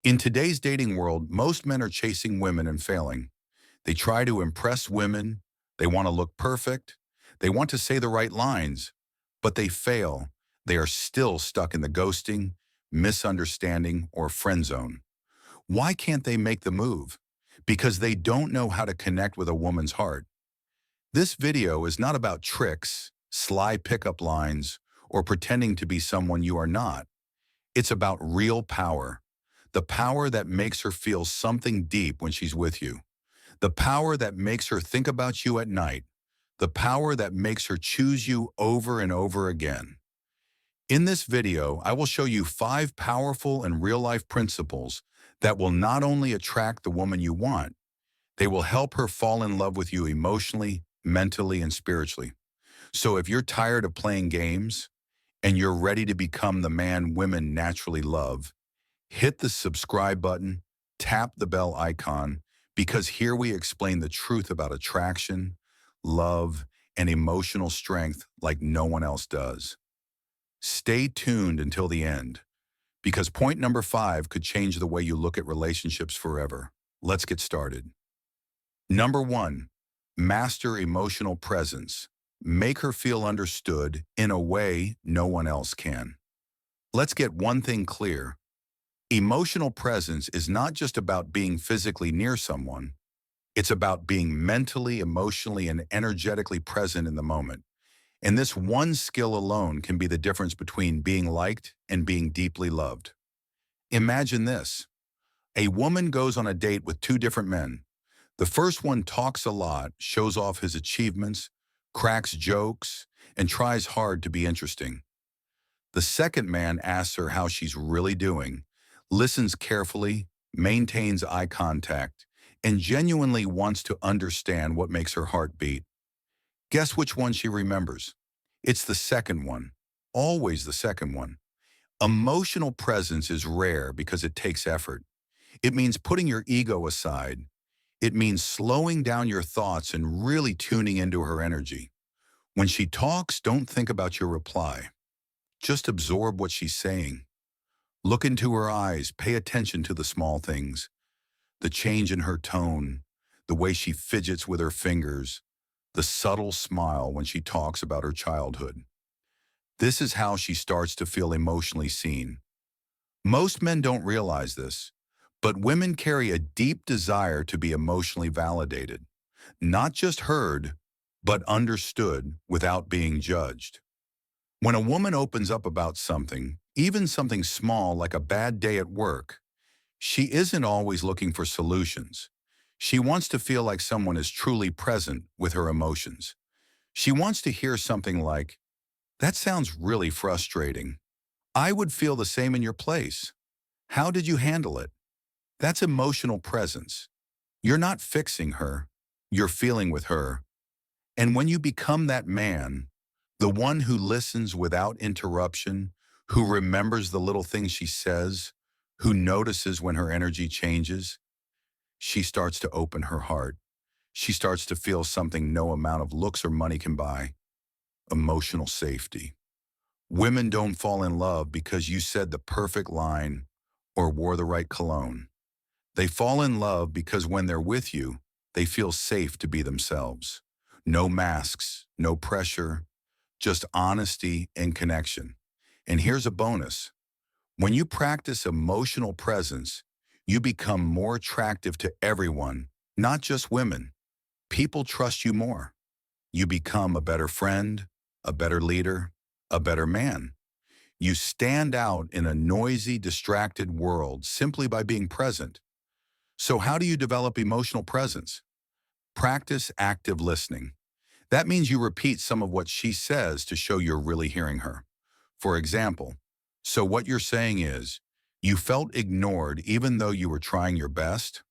In today's dating world, most men are chasing women and failing. They try to impress women. They want to look perfect. They want to say the right lines, but they fail. They are still stuck in the ghosting, misunderstanding, or friend zone. Why can't they make the move? Because they don't know how to connect with a woman's heart. This video is not about tricks, sly pickup lines, or pretending to be someone you are not. It's about real power. The power that makes her feel something deep when she's with you. The power that makes her think about you at night. The power that makes her choose you over and over again. In this video, I will show you 5 powerful and real-life principles that will not only attract the woman you want, they will help her fall in love with you emotionally, mentally, and spiritually. So if you're tired of playing games and you're ready to become the man women naturally love, hit the subscribe button, tap the bell icon, because here we explain the truth about attraction, love, and emotional strength like no one else does. Stay tuned until the end, because point number 5 could change the way you look at relationships forever. Let's get started. Number 1, master emotional presence. Make her feel understood in a way no one else can. Let's get one thing clear. Emotional presence is not just about being physically near someone. It's about being mentally, emotionally, and energetically present in the moment. And this one skill alone can be the difference between being liked and being deeply loved. Imagine this. A woman goes on a date with 2 different men. The first one talks a lot, shows off his achievements, cracks jokes, and tries hard to be interesting. The second man asks her how she's really doing, listens carefully, maintains eye contact, and genuinely wants to understand what makes her heart beat. Guess which one she remembers? It's the second one. Always the second one. Emotional presence is rare because it takes effort. It means putting your ego aside. It means slowing down your thoughts and really tuning into her energy. When she talks, don't think about your reply. Just absorb what she's saying. Look into her eyes, pay attention to the small things, the change in her tone, the way she fidgets with her fingers, the subtle smile when she talks about her childhood. This is how she starts to feel emotionally seen. Most men don't realize this, but women carry a deep desire to be emotionally validated, not just heard, but understood without being judged. When a woman opens up about something, even something small like a bad day at work, she isn't always looking for solutions. She wants to feel like someone is truly present with her emotions. She wants to hear something like, "That sounds really frustrating. I would feel the same in your place. How did you handle it?" That's emotional presence. You're not fixing her, you're feeling with her. And when you become that man, the one who listens without interruption, who remembers the little things she says, who notices when her energy changes, she starts to open her heart. She starts to feel something no amount of looks or money can buy: emotional safety. Women don't fall in love because you said the perfect line or wore the right cologne. They fall in love because when they're with you, they feel safe to be themselves. No masks, no pressure, just honesty and connection. And here's a bonus. When you practice emotional presence, you become more attractive to everyone, not just women. People trust you more. You become a better friend, a better leader, a better man. You stand out in a noisy, distracted world simply by being present. So how do you develop emotional presence? Practice active listening. That means you repeat some of what she says to show you're really hearing her. For example, "So what you're saying is, you felt ignored even though you were trying your best?"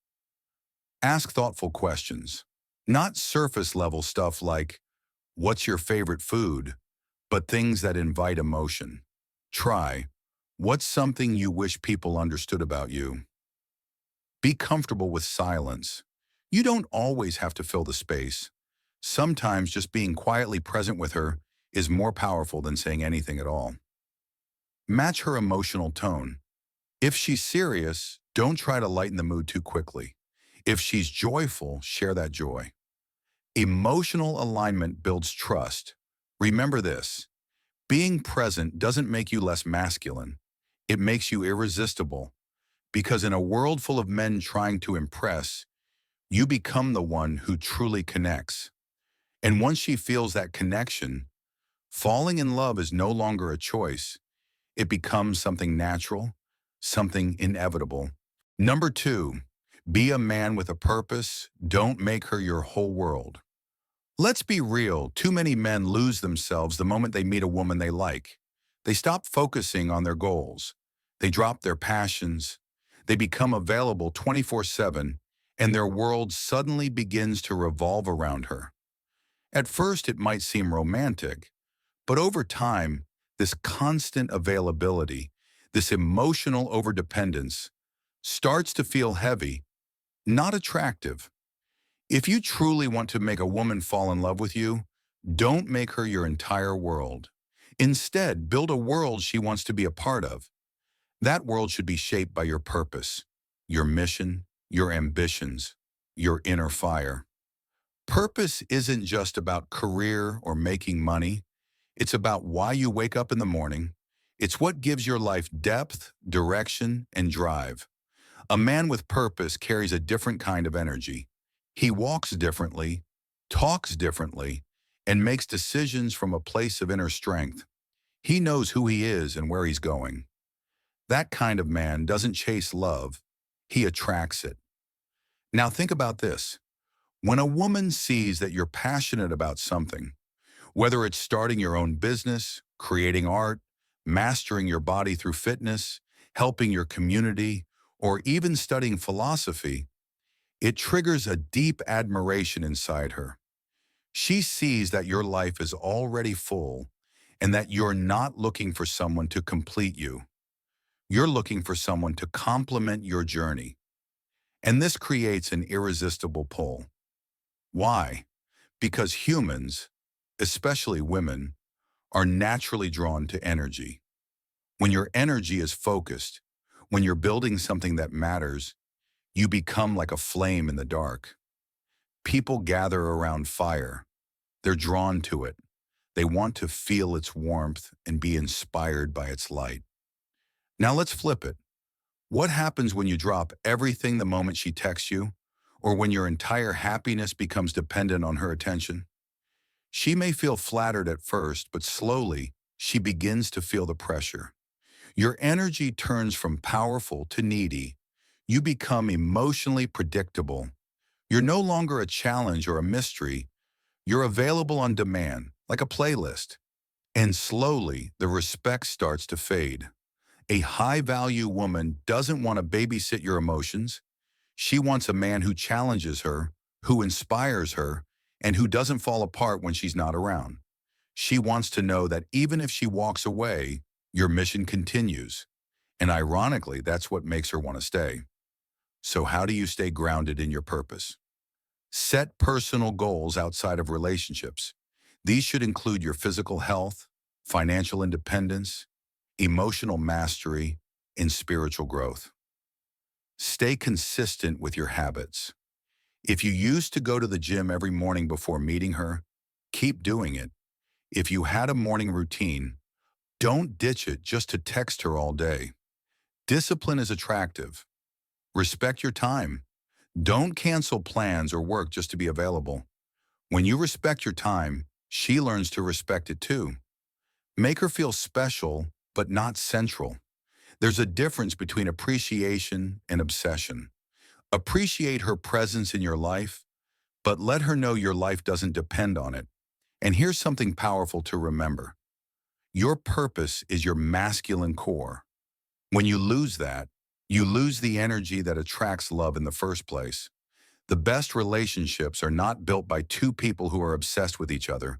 Ask thoughtful questions. Not surface level stuff like, "What's your favorite food?" but things that invite emotion. Try, "What's something you wish people understood about you?" Be comfortable with silence. You don't always have to fill the space. Sometimes just being quietly present with her is more powerful than saying anything at all. Match her emotional tone. If she's serious, Don't try to lighten the mood too quickly. If she's joyful, share that joy. Emotional alignment builds trust. Remember this, being present doesn't make you less masculine. It makes you irresistible. Because in a world full of men trying to impress, you become the one who truly connects. And once she feels that connection, falling in love is no longer a choice. It becomes something natural, something inevitable. Number two, be a man with a purpose. Don't make her your whole world. Let's be real, too many men lose themselves the moment they meet a woman they like. They stop focusing on their goals. They drop their passions. They become available 24/7, and their world suddenly begins to revolve around her. At first, it might seem romantic, but over time, this constant availability, this emotional overdependence, starts to feel heavy, not attractive. If you truly want to make a woman fall in love with you, don't make her your entire world. Instead, build a world she wants to be a part of. That world should be shaped by your purpose, your mission, your ambitions, your inner fire. Purpose isn't just about career or making money. It's about why you wake up in the morning. It's what gives your life depth, direction, and drive. A man with purpose carries a different kind of energy. He walks differently, talks differently, and makes decisions from a place of inner strength. He knows who he is and where he's going. That kind of man doesn't chase love, he attracts it. Now think about this. When a woman sees that you're passionate about something, whether it's starting your own business, creating art, mastering your body through fitness, helping your community, or even studying philosophy, it triggers a deep admiration inside her. She sees that your life is already full and that you're not looking for someone to complete you. You're looking for someone to complement your journey. And this creates an irresistible pull. Why? Because humans, especially women, are naturally drawn to energy. When your energy is focused, when you're building something that matters, you become like a flame in the dark. People gather around fire. They're drawn to it. They want to feel its warmth and be inspired by its light. Now let's flip it. What happens when you drop everything the moment she texts you, or when your entire happiness becomes dependent on her attention? She may feel flattered at first, but slowly, she begins to feel the pressure. Your energy turns from powerful to needy. You become emotionally predictable. You're no longer a challenge or a mystery. You're available on demand, like a playlist. And slowly, the respect starts to fade. A high-value woman doesn't want to babysit your emotions. She wants a man who challenges her, who inspires her, and who doesn't fall apart when she's not around. She wants to know that even if she walks away, your mission continues. And ironically, that's what makes her want to stay. So how do you stay grounded in your purpose? Set personal goals outside of relationships. These should include your physical health, financial independence, emotional mastery, and spiritual growth. Stay consistent with your habits. If you used to go to the gym every morning before meeting her, keep doing it. If you had a morning routine, don't ditch it just to text her all day. Discipline is attractive. Respect your time. Don't cancel plans or work just to be available. When you respect your time, she learns to respect it too. Make her feel special, but not central. There's a difference between appreciation and obsession. Appreciate her presence in your life, but let her know your life doesn't depend on it. And here's something powerful to remember. Your purpose is your masculine core. When you lose that, you lose the energy that attracts love in the first place. The best relationships are not built by two people who are obsessed with each other.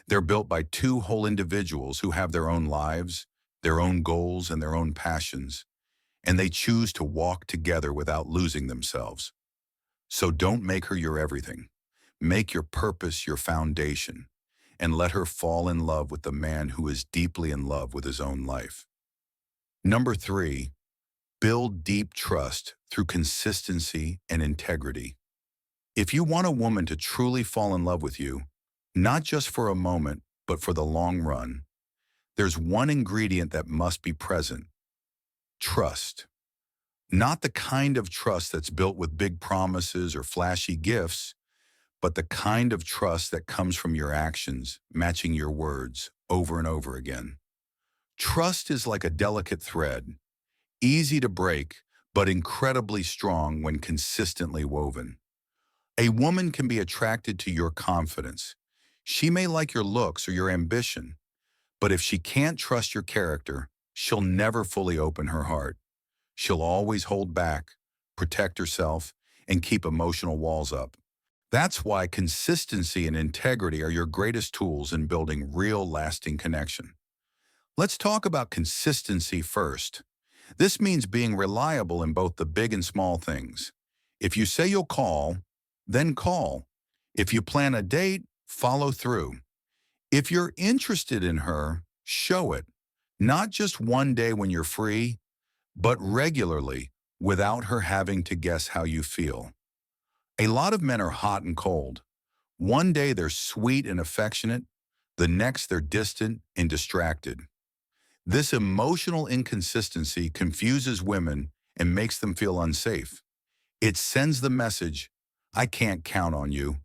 They're built by two whole individuals who have their own lives, their own goals, and their own passions, and they choose to walk together without losing themselves. So don't make her your everything. Make your purpose your foundation, and let her fall in love with the man who is deeply in love with his own life. Number three, Build deep trust through consistency and integrity. If you want a woman to truly fall in love with you, not just for a moment, but for the long run, there's one ingredient that must be present: trust. Not the kind of trust that's built with big promises or flashy gifts, but the kind of trust that comes from your actions, matching your words over and over again. Trust is like a delicate thread, easy to break, but incredibly strong when consistently woven. A woman can be attracted to your confidence. She may like your looks or your ambition, but if she can't trust your character, she'll never fully open her heart. She'll always hold back, protect herself, and keep emotional walls up. That's why consistency and integrity are your greatest tools in building real, lasting connection. Let's talk about consistency first. This means being reliable in both the big and small things. If you say you'll call, then call. If you plan a date, follow through. If you're interested in her, show it. Not just one day when you're free, but regularly, without her having to guess how you feel. A lot of men are hot and cold. One day they're sweet and affectionate, the next they're distant and distracted. This emotional inconsistency confuses women and makes them feel unsafe. It sends the message, I can't count on you.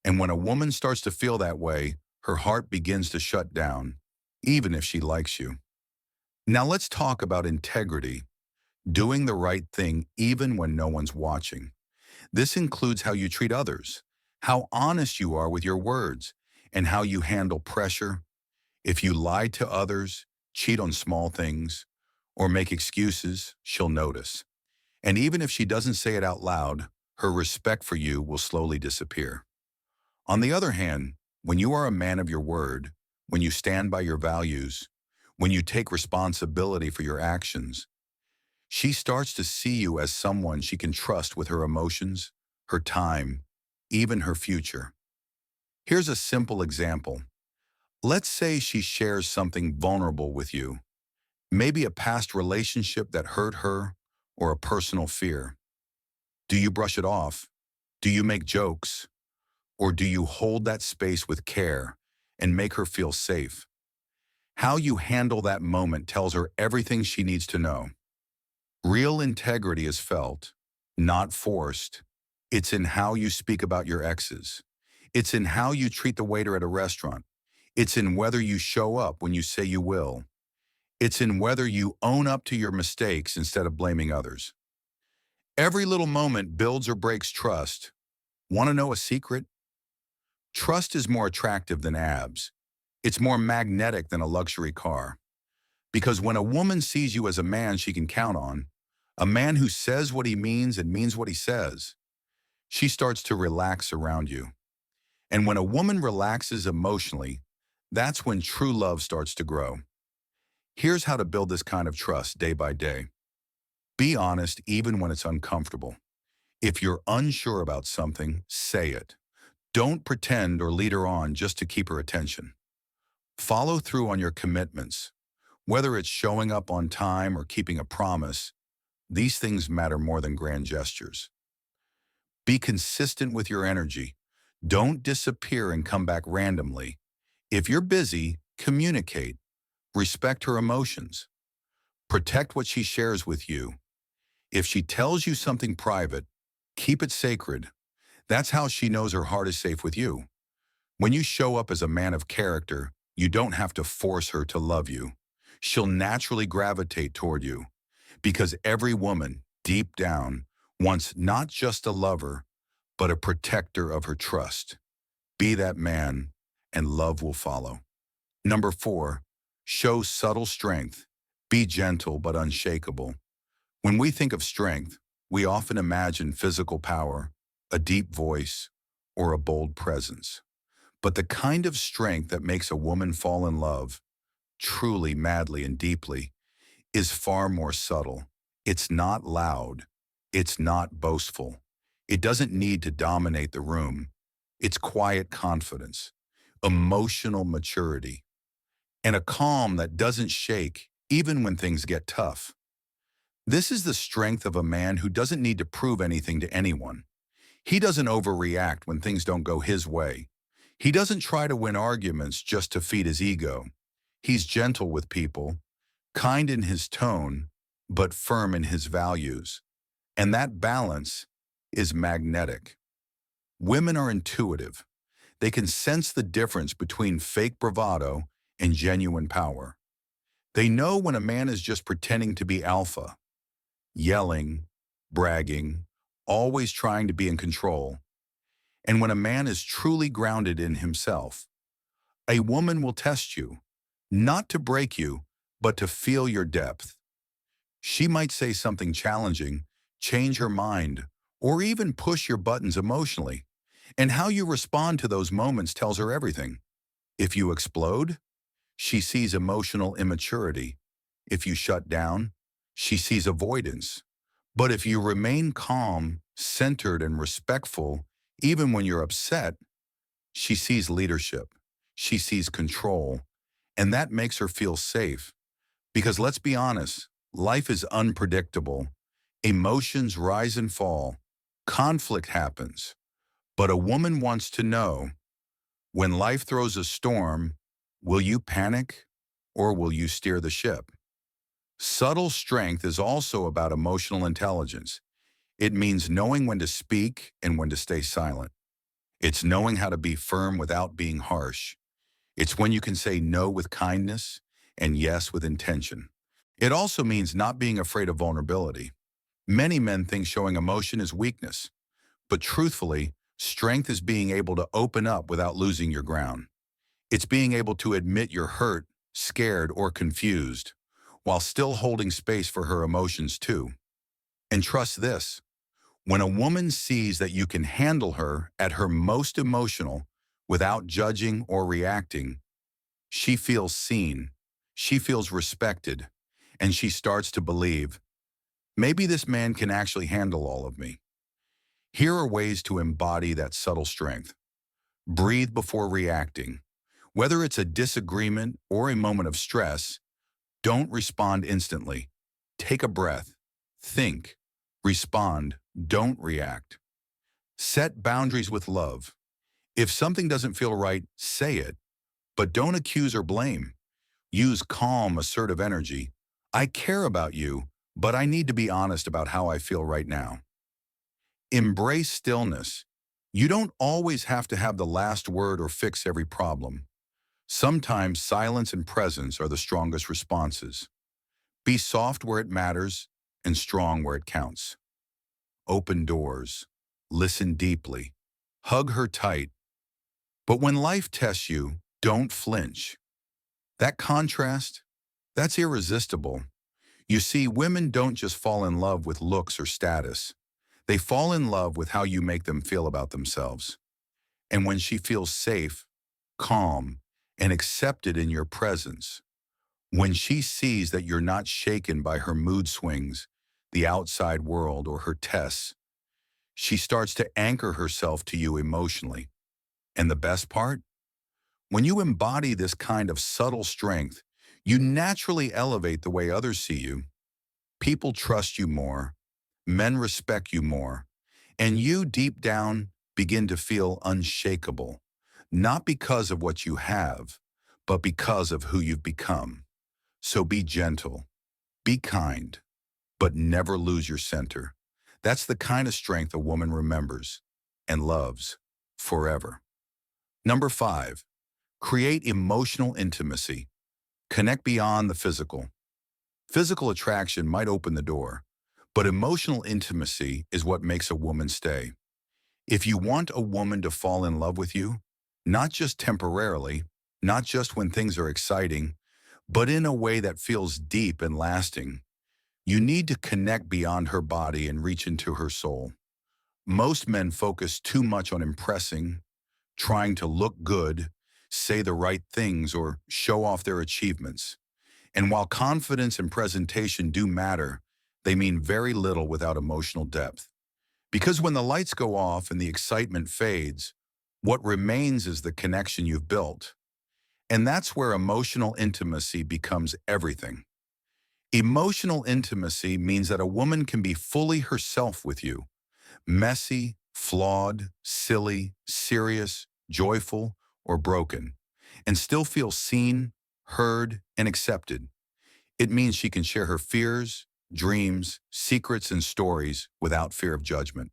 And when a woman starts to feel that way, her heart begins to shut down, even if she likes you. Now let's talk about integrity, doing the right thing even when no one's watching. This includes how you treat others, how honest you are with your words, and how you handle pressure. If you lie to others, cheat on small things, or make excuses, she'll notice. And even if she doesn't say it out loud, her respect for you will slowly disappear. On the other hand, when you are a man of your word, when you stand by your values, when you take responsibility for your actions, she starts to see you as someone she can trust with her emotions, her time, even her future. Here's a simple example. Let's say she shares something vulnerable with you, maybe a past relationship that hurt her or a personal fear. Do you brush it off? Do you make jokes? Or do you hold that space with care and make her feel safe? How you handle that moment tells her everything she needs to know. Real integrity is felt, not forced. It's in how you speak about your exes. It's in how you treat the waiter at a restaurant. It's in whether you show up when you say you will. It's in whether you own up to your mistakes instead of blaming others. Every little moment builds or breaks trust. Want to know a secret? Trust is more attractive than abs. It's more magnetic than a luxury car. Because when a woman sees you as a man she can count on, a man who says what he means and means what he says, she starts to relax around you. And when a woman relaxes emotionally, that's when true love starts to grow. Here's how to build this kind of trust day by day. Be honest even when it's uncomfortable. If you're unsure about something, say it. Don't pretend or lead her on just to keep her attention. Follow through on your commitments. Whether it's showing up on time or keeping a promise, these things matter more than grand gestures. Be consistent with your energy. Don't disappear and come back randomly. If you're busy, communicate. Respect her emotions. Protect what she shares with you. If she tells you something private, keep it sacred. That's how she knows her heart is safe with you. When you show up as a man of character, you don't have to force her to love you. She'll naturally gravitate toward you because every woman, deep down, wants not just a lover, but a protector of her trust. Be that man, and love will follow. Number 4, show subtle strength. Be gentle but unshakable. When we think of strength, we often imagine physical power, a deep voice, or a bold presence. But the kind of strength that makes a woman fall in love, truly, madly, and deeply, is far more subtle. It's not loud. It's not boastful. It doesn't need to dominate the room. It's quiet confidence, emotional maturity, and a calm that doesn't shake even when things get tough. This is the strength of a man who doesn't need to prove anything to anyone. He doesn't overreact when things don't go his way. He doesn't try to win arguments just to feed his ego. He's gentle with people, kind in his tone, but firm in his values. And that balance is magnetic. Women are intuitive. They can sense the difference between fake bravado and genuine power. They know when a man is just pretending to be alpha, yelling, bragging, always trying to be in control, and when a man is truly grounded in himself. A woman will test you, not to break you, but to feel your depth. She might say something challenging, change her mind, or even push your buttons emotionally. And how you respond to those moments tells her everything. If you explode, she sees emotional immaturity. If you shut down, she sees avoidance. But if you remain calm, centered, and respectful, even when you're upset, she sees leadership. She sees control. And that makes her feel safe. Because let's be honest, life is unpredictable. Emotions rise and fall. Conflict happens. But a woman wants to know, when life throws a storm, will you panic or will you steer the ship? Subtle strength is also about emotional intelligence. It means knowing when to speak and when to stay silent. It's knowing how to be firm without being harsh. It's when you can say no with kindness and yes with intention. It also means not being afraid of vulnerability. Many men think showing emotion is weakness, but truthfully, strength is being able to open up without losing your ground. It's being able to admit you're hurt, scared, or confused, while still holding space for her emotions too. And trust this, when a woman sees that you can handle her at her most emotional without judging or reacting, she feels seen, she feels respected, and she starts to believe, maybe this man can actually handle all of me. Here are ways to embody that subtle strength. Breathe before reacting. Whether it's a disagreement or a moment of stress, don't respond instantly. Take a breath. Think. Respond. Don't react. Set boundaries with love. If something doesn't feel right, say it. But don't accuse or blame. Use calm, assertive energy. I care about you, but I need to be honest about how I feel right now. Embrace stillness. You don't always have to have the last word or fix every problem. Sometimes silence and presence are the strongest responses. Be soft where it matters and strong where it counts. Open doors. Listen deeply. Hug her tight. But when life tests you, don't flinch. That contrast, that's irresistible. You see, women don't just fall in love with looks or status. They fall in love with how you make them feel about themselves. And when she feels safe, calm, and accepted in your presence, when she sees that you're not shaken by her mood swings, the outside world, or her tests, she starts to anchor herself to you emotionally. And the best part? When you embody this kind of subtle strength, you naturally elevate the way others see you. People trust you more, men respect you more, and you deep down begin to feel unshakable, not because of what you have, but because of who you've become. So be gentle, be kind, but never lose your center. That's the kind of strength a woman remembers and loves forever. Number 5, create emotional intimacy. Connect beyond the physical. Physical attraction might open the door, but emotional intimacy is what makes a woman stay. If you want a woman to fall in love with you, not just temporarily, not just when things are exciting, but in a way that feels deep and lasting, you need to connect beyond her body and reach into her soul. Most men focus too much on impressing, trying to look good, say the right things, or show off their achievements. And while confidence and presentation do matter, they mean very little without emotional depth. Because when the lights go off and the excitement fades, what remains is the connection you've built. And that's where emotional intimacy becomes everything. Emotional intimacy means that a woman can be fully herself with you, messy, flawed, silly, serious, joyful, or broken, and still feel seen, heard, and accepted. It means she can share her fears, dreams, secrets, and stories without fear of judgment.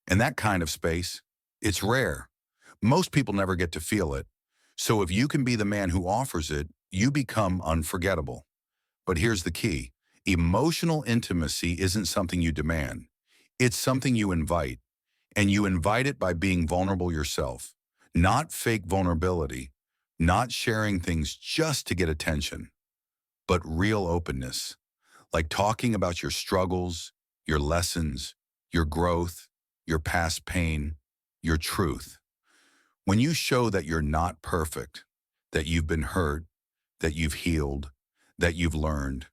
And that kind of space, it's rare. Most people never get to feel it. So if you can be the man who offers it, you become unforgettable. But here's the key. Emotional intimacy isn't something you demand. It's something you invite. And you invite it by being vulnerable yourself. Not fake vulnerability. Not sharing things just to get attention. But real openness. Like talking about your struggles, your lessons, your growth, your past pain, your truth. When you show that you're not perfect, that you've been hurt, that you've healed, that you've learned,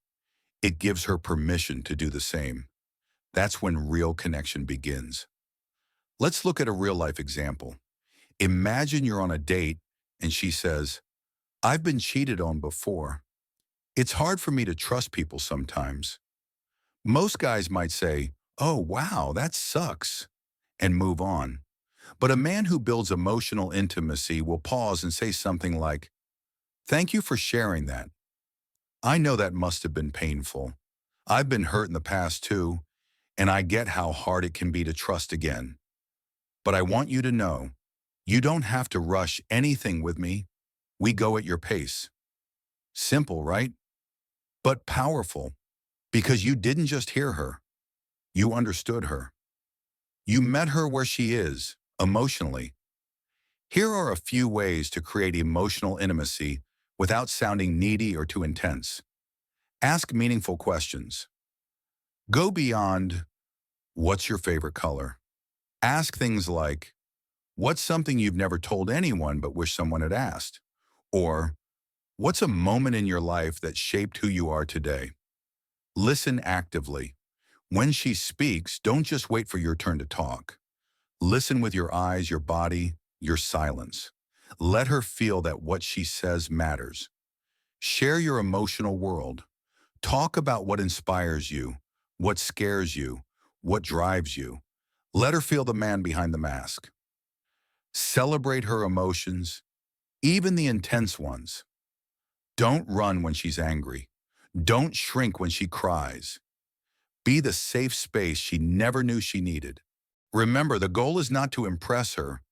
it gives her permission to do the same. That's when real connection begins. Let's look at a real-life example. Imagine you're on a date and she says, "I've been cheated on before. It's hard for me to trust people sometimes." Most guys might say, "Oh, wow, that sucks," and move on. But a man who builds emotional intimacy will pause and say something like, "Thank you for sharing that. I know that must have been painful. I've been hurt in the past too, and I get how hard it can be to trust again. But I want you to know, you don't have to rush anything with me. We go at your pace." Simple, right? But powerful, because you didn't just hear her, you understood her. You met her where she is, emotionally. Here are a few ways to create emotional intimacy without sounding needy or too intense. Ask meaningful questions. Go beyond, "What's your favorite color?" Ask things like, "What's something you've never told anyone but wish someone had asked?" Or, "What's a moment in your life that shaped who you are today?" Listen actively. When she speaks, don't just wait for your turn to talk. Listen with your eyes, your body, your silence. Let her feel that what she says matters. Share your emotional world. Talk about what inspires you, what scares you, what drives you. Let her feel the man behind the mask. Celebrate her emotions, even the intense ones. Don't run when she's angry. Don't shrink when she cries. Be the safe space she never knew she needed. Remember, the goal is not to impress her,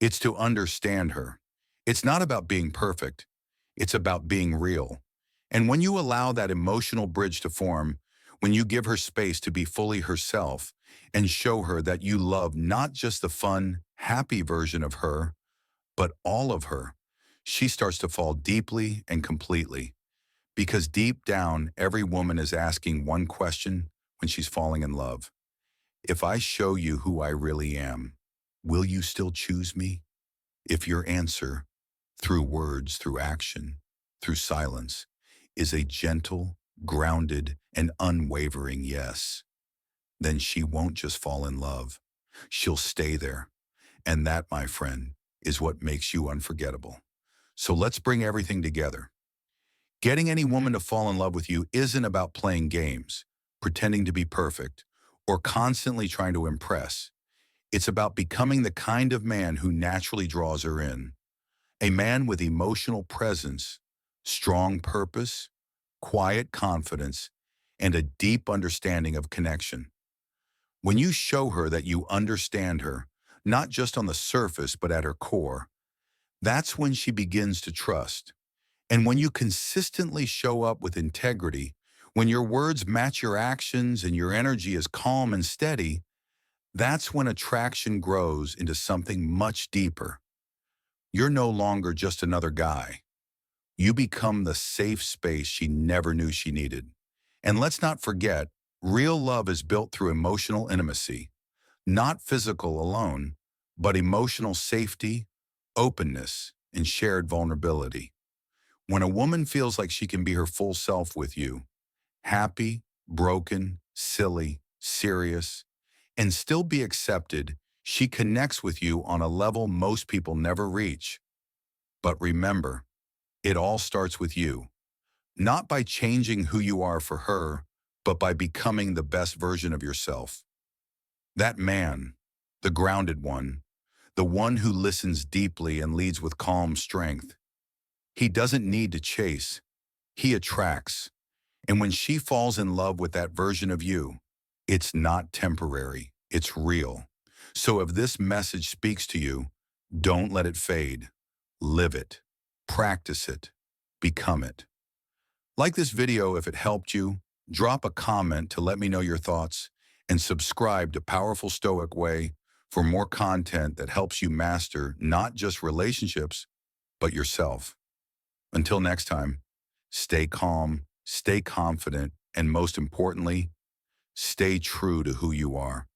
it's to understand her. It's not about being perfect, it's about being real. And when you allow that emotional bridge to form, when you give her space to be fully herself and show her that you love not just the fun, happy version of her, but all of her, she starts to fall deeply and completely. Because deep down, every woman is asking one question when she's falling in love. If I show you who I really am, will you still choose me? If your answer, through words, through action, through silence, is a gentle, grounded, and unwavering yes, then she won't just fall in love. She'll stay there. And that, my friend, is what makes you unforgettable. So let's bring everything together. Getting any woman to fall in love with you isn't about playing games, pretending to be perfect, or constantly trying to impress. It's about becoming the kind of man who naturally draws her in. A man with emotional presence, strong purpose, quiet confidence, and a deep understanding of connection. When you show her that you understand her, not just on the surface but at her core, that's when she begins to trust. And when you consistently show up with integrity, when your words match your actions and your energy is calm and steady, that's when attraction grows into something much deeper. You're no longer just another guy. You become the safe space she never knew she needed. And let's not forget, real love is built through emotional intimacy, not physical alone, but emotional safety, openness, and shared vulnerability. When a woman feels like she can be her full self with you, happy, broken, silly, serious, and still be accepted, she connects with you on a level most people never reach. But remember, it all starts with you. not by changing who you are for her, but by becoming the best version of yourself. That man, the grounded one, the one who listens deeply and leads with calm strength, he doesn't need to chase, he attracts. And when she falls in love with that version of you, it's not temporary, it's real. So if this message speaks to you, don't let it fade. Live it, practice it, become it. Like this video if it helped you, drop a comment to let me know your thoughts, and subscribe to Powerful Stoic Way for more content that helps you master not just relationships, but yourself. Until next time, stay calm, stay confident, and most importantly, stay true to who you are.